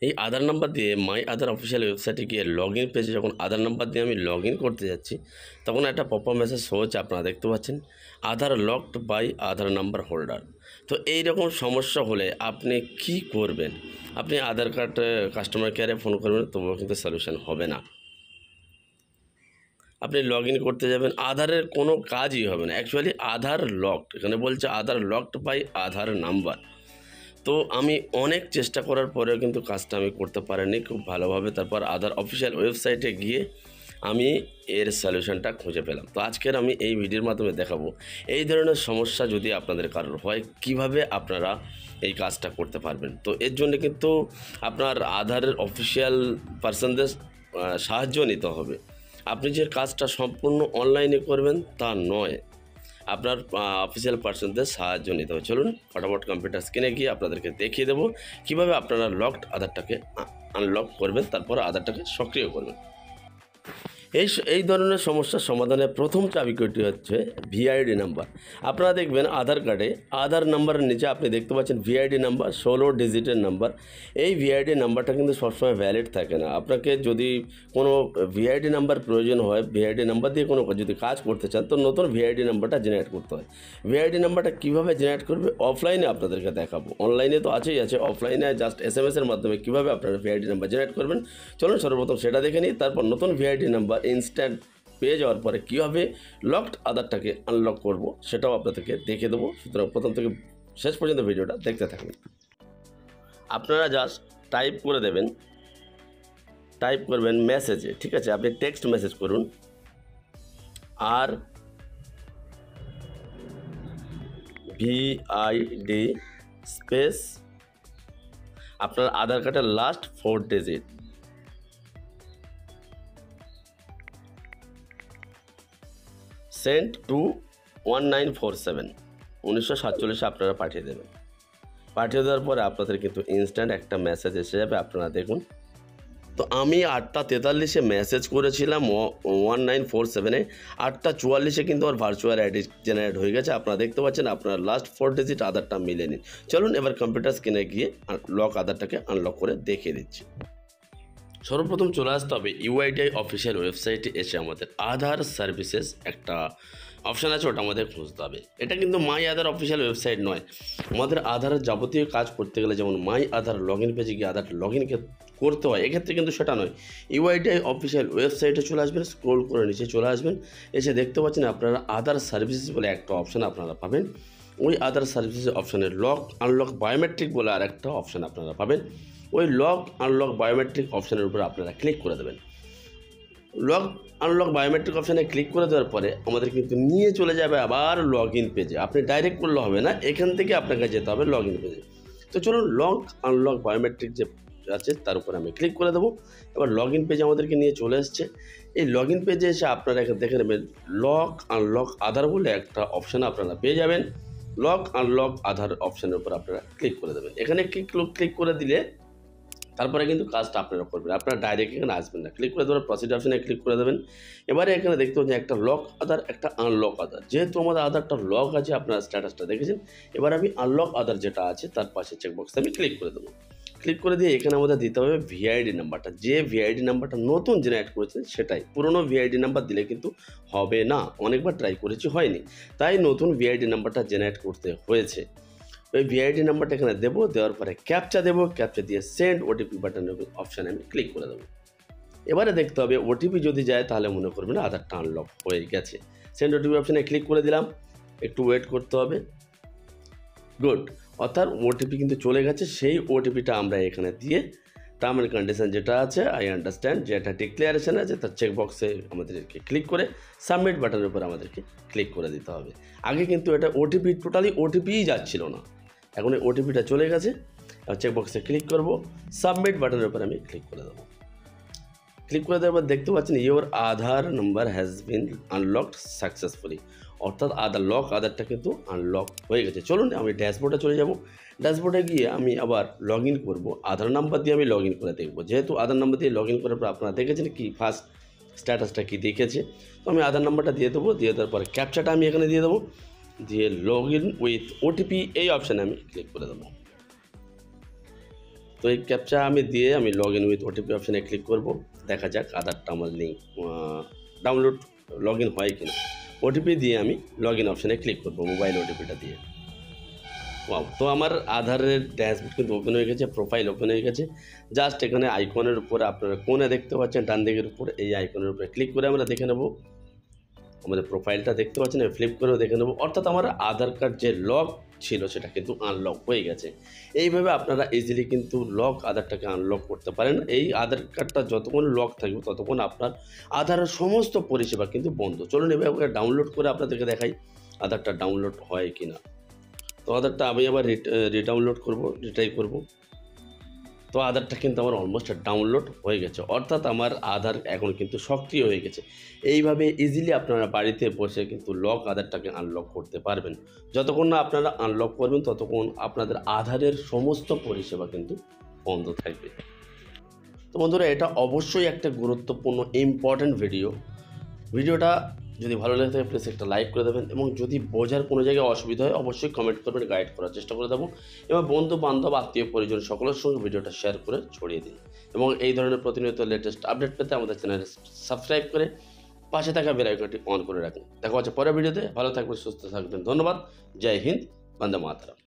এই আধার নাম্বার দিয়ে মাই আধার অফিসিয়াল ওয়েবসাইটে গিয়ে লগ ইন পেজে যখন আধার নাম্বার দিয়ে আমি লগ ইন করতে যাচ্ছি, তখন একটা পপআপ মেসেজ শো হচ্ছে, আপনারা দেখতে পাচ্ছেন Aadhaar locked by Aadhaar number holder. তো এই রকম সমস্যা হলে আপনি কি করবেন? আপনি আধার কার্ড কাস্টমার কেয়ারে ফোন করবেন, তবুও কিন্তু সলিউশন হবে না। আপনি লগ ইন করতে যাবেন, আধারের কোনো কাজই হবে না। অ্যাকচুয়ালি আধার লকড, এখানে বলছে আধার লকড বাই আধার নাম্বার। তো আমি অনেক চেষ্টা করার পরেও কিন্তু কাজটা আমি করতে পারিনি খুব ভালোভাবে। তারপর আধার অফিসিয়াল ওয়েবসাইটে গিয়ে আমি এর সলিউশনটা খুঁজে পেলাম। তো আজকের আমি এই ভিডিওর মাধ্যমে দেখাবো এই ধরনের সমস্যা যদি আপনাদের কারোর হয়, কিভাবে আপনারা এই কাজটা করতে পারবেন। তো এর জন্য কিন্তু আপনার আধারের অফিসিয়াল পার্সনদের সাহায্য নিতে হবে। আপনি যে কাজটা সম্পূর্ণ অনলাইনে করবেন তা নয়, আপনার অফিসিয়াল পার্সনদের সাহায্য নিতে হবে। চলুন ফটাফট কম্পিউটার স্ক্রিনে গিয়ে আপনাদেরকে দেখিয়ে দেবো কীভাবে আপনারা লকড আধারটাকে আনলক করবেন, তারপর আধারটাকে সক্রিয় করবেন। এই ধরনের সমস্যার সমাধানের প্রথম চাবিকাঠি হচ্ছে ভিআইডি নাম্বার। আপনারা দেখবেন আধার কার্ডে আধার নাম্বারের নিচে আপনি দেখতে পাচ্ছেন ভিআইডি নাম্বার, 16 ডিজিটের নাম্বার। এই ভিআইডি নাম্বারটা কিন্তু সবসময় ভ্যালিড থাকে না। আপনাকে যদি কোনো ভিআইডি নাম্বার প্রয়োজন হয়, ভিআইডি নাম্বার দিয়ে কোনো যদি কাজ করতে চান, তো নতুন ভিআইডি নাম্বারটা জেনারেট করতে হয়। ভিআইডি নাম্বারটা কীভাবে জেনারেট করবে অফলাইনে আপনাদেরকে দেখাবো। অনলাইনে তো আছেই আছে, অফলাইনে জাস্ট SMS-এর মাধ্যমে কীভাবে আপনারা ভিআইডি নাম্বার জেনারেট করবেন, চলুন সর্বপ্রথম সেটা দেখে নিই। তারপর নতুন ভিআইডি নাম্বার ইনস্ট্যান্ট পেয়ে যাওয়ার পরে কীভাবে লকড আধারটাকে আনলক করব সেটাও আপনাদেরকে দেখে দেবো। সুতরাং প্রথম থেকে শেষ পর্যন্ত ভিডিওটা দেখতে থাকবেন। আপনারা জাস্ট টাইপ করে দেবেন, টাইপ করবেন মেসেজে, ঠিক আছে? আপনি টেক্সট মেসেজ করুন আর ভিআইডি স্পেস আপনার আধার কার্ডের লাস্ট 4 ডিজিট, সেন্ড টু 1947 1947 আপনারা পাঠিয়ে দেবেন। পাঠিয়ে দেওয়ার পরে আপনাদের কিন্তু ইনস্ট্যান্ট একটা মেসেজ এসে যাবে। আপনারা দেখুন, তো আমি 8:43 মেসেজ করেছিলাম 1947-এ, 8:44 কিন্তু আমার ভার্চুয়াল আইডি জেনারেট হয়ে গেছে। আপনারা দেখতে পাচ্ছেন আপনার লাস্ট 4 ডিজিট আধারটা মিলে নিন। চলুন এবার কম্পিউটার স্ক্রিনে গিয়ে লক আধারটাকে আনলক করে দেখিয়ে দিচ্ছি। সর্বপ্রথম চলে আসতে হবে ইউআইডিআই অফিসিয়াল ওয়েবসাইটে এসে আমাদের আধার সার্ভিসেস একটা অপশান আছে, ওটা আমাদের খুঁজতে হবে। এটা কিন্তু মাই আধার অফিসিয়াল ওয়েবসাইট নয়। আমাদের আধারের যাবতীয় কাজ করতে গেলে যেমন মাই আধার লগ ইন পেজে গিয়ে আধার লগ ইনকে করতে হয়, এক্ষেত্রে কিন্তু সেটা নয়। ইউআইডিআই অফিসিয়াল ওয়েবসাইটে চলে আসবেন, স্ক্রোল করে নিচে চলে আসবেন, এসে দেখতে পাচ্ছেন আপনারা আধার সার্ভিসেস বলে একটা অপশান আপনারা পাবেন। ওই আধার সার্ভিসেস অপশানের লক আনলক বায়োমেট্রিক বলে আর একটা অপশান আপনারা পাবেন। ওই লক আনলক বায়োমেট্রিক অপশানের উপরে আপনারা ক্লিক করে দেবেন। লক আনলক বায়োমেট্রিক অপশানে ক্লিক করে দেওয়ার পরে আমাদের কিন্তু নিয়ে চলে যাবে আবার লগ ইন পেজে। আপনি ডাইরেক্ট করলে হবে না, এখান থেকে আপনাকে যেতে হবে লগ ইন পেজে। তো চলুন লক আনলক বায়োমেট্রিক যে আছে তার উপরে আমি ক্লিক করে দেবো। এবার লগ ইন পেজে আমাদেরকে নিয়ে চলে এসছে। এই লগ ইন পেজে এসে আপনারা এখানে দেখে নেবেন লক আনলক আধার বলে একটা অপশান আপনারা পেয়ে যাবেন। লক আনলক আধার অপশানের উপর আপনারা ক্লিক করে দেবেন। এখানে ক্লিক করে দিলে তারপরে কিন্তু কাজটা আপনারা করবেন। আপনারা ডাইরেক্ট এখানে আসবেন না, ক্লিক করে দেবেন, প্রসিড অপশানে ক্লিক করে দেবেন। এবারে এখানে দেখতে পাচ্ছেন একটা লক আধার, একটা আনলক আধার। যেহেতু আমাদের আধারটা লক আছে, আপনারা স্ট্যাটাসটা দেখেছেন। এবার আমি আনলক আধার যেটা আছে তার পাশে চেকবক্সে আমি ক্লিক করে দেবো। ক্লিক করে দিয়ে এখানে আমাদের দিতে হবে ভিআইডি নাম্বারটা। যে ভিআইডি নাম্বারটা নতুন জেনারেট করেছেন সেটাই, পুরনো ভিআইডি নাম্বার দিলে কিন্তু হবে না। অনেকবার ট্রাই করেছি, হয়নি, তাই নতুন ভিআইডি নাম্বারটা জেনারেট করতে হয়েছে। ওই ভিআইডি নাম্বারটা এখানে দেবো, দেওয়ার পরে ক্যাপচা দেবো, ক্যাপচা দিয়ে সেন্ড ওটিপি বাটনের অপশানে আমি ক্লিক করে দেবো। এবারে দেখতে হবে ওটিপি যদি যায় তাহলে মনে করবেন আধারটা আনলক হয়ে গেছে। সেন্ড ওটিপি অপশানে ক্লিক করে দিলাম, একটু ওয়েট করতে হবে। গুড, অর্থাৎ ওটিপি কিন্তু চলে গেছে। সেই ওটিপিটা আমরা এখানে দিয়ে টার্ম অ্যান্ড কন্ডিশন যেটা আছে আই আন্ডারস্ট্যান্ড, যেটা ডিক্লারেশন আছে তার চেকবক্সে আমাদেরকে ক্লিক করে সাবমিট বাটনের উপর আমাদেরকে ক্লিক করে দিতে হবে। আগে কিন্তু এটা ওটিপি টোটালি ওটিপিই যাচ্ছিল না, এখন এই ওটিপিটা চলে গেছে। চেকবক্সে ক্লিক করব, সাবমিট বাটনের উপর আমি ক্লিক করে দেবো। ক্লিক করে দেওয়ার পর দেখতে পাচ্ছেন your Aadhaar number has been unlocked successfully, অর্থাৎ আধারটা কিন্তু আনলক হয়ে গেছে। চলুন আমি ড্যাশবোর্ডে চলে যাব। ড্যাশবোর্ডে গিয়ে আমি আবার লগ ইন করবো, আধার নাম্বার দিয়ে আমি লগ ইন করে দেখবো। যেহেতু আধার নাম্বার দিয়ে লগ ইন করার পর আপনারা দেখেছেন কি ফার্স্ট স্ট্যাটাসটা কি দেখেছে। তো আমি আধার নাম্বারটা দিয়ে দেবো, দিয়ে দেওয়ার পরে ক্যাপচাটা আমি এখানে দিয়ে দেবো, দিয়ে লগ ইন উইথ ওটিপি এই অপশানে আমি ক্লিক করে দেবো। তো এই ক্যাপচা আমি দিয়ে আমি লগ ইন উইথ ওটিপি অপশানে ক্লিক করব। দেখা যাক আধারটা আমার লিঙ্ক ডাউনলোড লগ ইন হয় কিনা। ওটিপি দিয়ে আমি লগ ইন অপশানে ক্লিক করব মোবাইল ওটিপিটা দিয়ে। ওয়াও, তো আমার আধারের ড্যাশবোর্ড কিন্তু ওপেন হয়ে গেছে, প্রোফাইল ওপেন হয়ে গেছে। জাস্ট এখানে আইকনের উপরে আপনারা কোণে দেখতে পাচ্ছেন ডান দিকের উপর, এই আইকনের উপরে ক্লিক করে আমরা দেখে নেব আমাদের প্রোফাইলটা দেখতে পাচ্ছেন, ফ্লিপ করেও দেখে নেব। অর্থাৎ আমার আধার কার্ড যে লক ছিল সেটা কিন্তু আনলক হয়ে গেছে। এইভাবে আপনারা ইজিলি কিন্তু আধারটাকে আনলক করতে পারেন। এই আধার কার্ডটা যতক্ষণ লক থাকবে ততক্ষণ আপনার আধারের সমস্ত পরিষেবা কিন্তু বন্ধ। চলুন এভাবে ডাউনলোড করে আপনাদেরকে দেখাই আধারটা ডাউনলোড হয় কি না। তো আধারটা আমি আবার রিডাউনলোড করব, রিট্রাই করব। তো আধারটা কিন্তু আমার অলমোস্ট ডাউনলোড হয়ে গেছে, অর্থাৎ আমার আধার এখন কিন্তু সক্রিয় হয়ে গেছে। এইভাবে ইজিলি আপনারা বাড়িতে বসে কিন্তু আধারটাকে আনলক করতে পারবেন। যতক্ষণ না আপনারা আনলক করবেন ততক্ষণ আপনাদের আধারের সমস্ত পরিষেবা কিন্তু বন্ধ থাকবে। তো বন্ধুরা, এটা অবশ্যই একটা গুরুত্বপূর্ণ ইম্পর্ট্যান্ট ভিডিওটা যদি ভালো লাগে থাকে প্লিজ একটা লাইক করে দেবেন, এবং যদি বোঝার কোনো জায়গায় অসুবিধা হয় অবশ্যই কমেন্ট করবেন, গাইড করার চেষ্টা করে দেবো। এবং বন্ধু বান্ধব আত্মীয় পরিজন সকলের সঙ্গে ভিডিওটা শেয়ার করে ছড়িয়ে দিন। এবং এই ধরনের প্রতিনিয়ত লেটেস্ট আপডেট পেতে আমাদের চ্যানেলে সাবস্ক্রাইব করে পাশে থাকা বেল আইকনটি অন করে রাখুন। দেখা হচ্ছে পরের ভিডিওতে। ভালো থাকবেন, সুস্থ থাকবেন। ধন্যবাদ। জয় হিন্দ, বন্দে মাতরম।